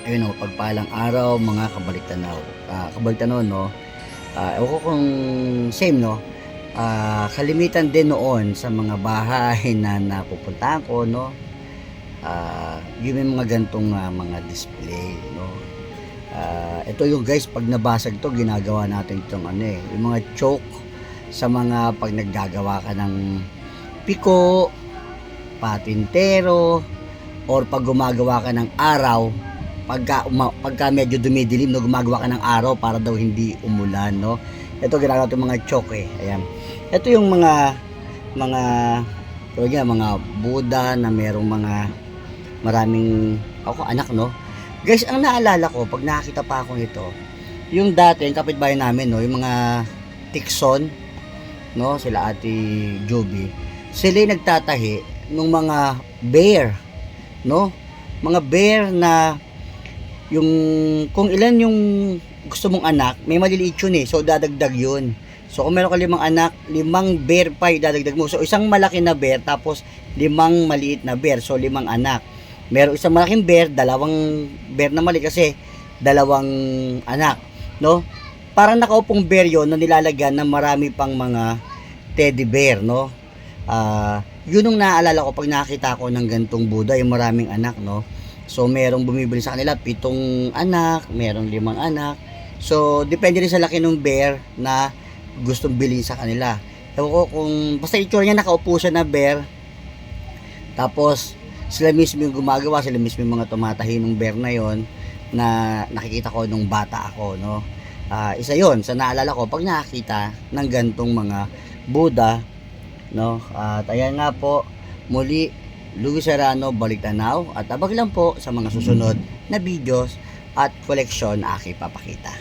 Ayun o, pagpalang araw mga kabaliktanaw. Kabaliktanaw, no? Ewan ko kung same, no? Kalimitan din noon sa mga bahay na napupuntahan ko, no? Yung may mga gantong mga display, no? Ito yung guys, pag nabasag to, ginagawa natin itong ano eh, yung mga choke sa mga pag naggagawa ka ng piko, patintero, or pag gumagawa ka ng araw, pagka medyo dumidilim, no, gumagawa ka ng araw para daw hindi umulan, no. Ito ginagawa itong mga choke eh. Ayan, ito yung mga mga Buddha na merong mga maraming ako anak, no. Guys, ang naalala ko pag nakakita pa ako nito, yung dati yung kapitbahay namin, no, yung mga Tikson, no, sila Ate Joby, sila yung nagtatahi ng mga bear, no, mga bear na yung kung ilan yung gusto mong anak, may maliliit yun eh, so dadagdag yun. So kung meron ka 5 anak, 5 bear pa idadagdag mo. So isang malaki na bear, tapos 5 maliit na bear, so 5 anak. Meron isang malaking bear, 2 bear na mali kasi 2 anak, no. Parang nakaupong bear yun na nilalagyan ng marami pang mga teddy bear, no. Yun yung naaalala ko pag nakita ko ng gantong Buddha, yung maraming anak, no. So merong bumibili sa kanila 7 anak, merong 5 anak. So depende rin sa laki ng bear na gustong bilhin sa kanila. Ewan ko kung basta itsura niya, nakaupo siya na bear, tapos sila mismo yung gumagawa, sila mismo yung mga tumatahi ng bear na yon na nakikita ko nung bata ako, no. Isa yon sa naalala ko pag nakakita ng gantong mga Buddha, no. At ayan nga po, muli, Luis Serrano, Baliktanaw, at abag lang po sa mga susunod na videos at koleksyon na aking papakita.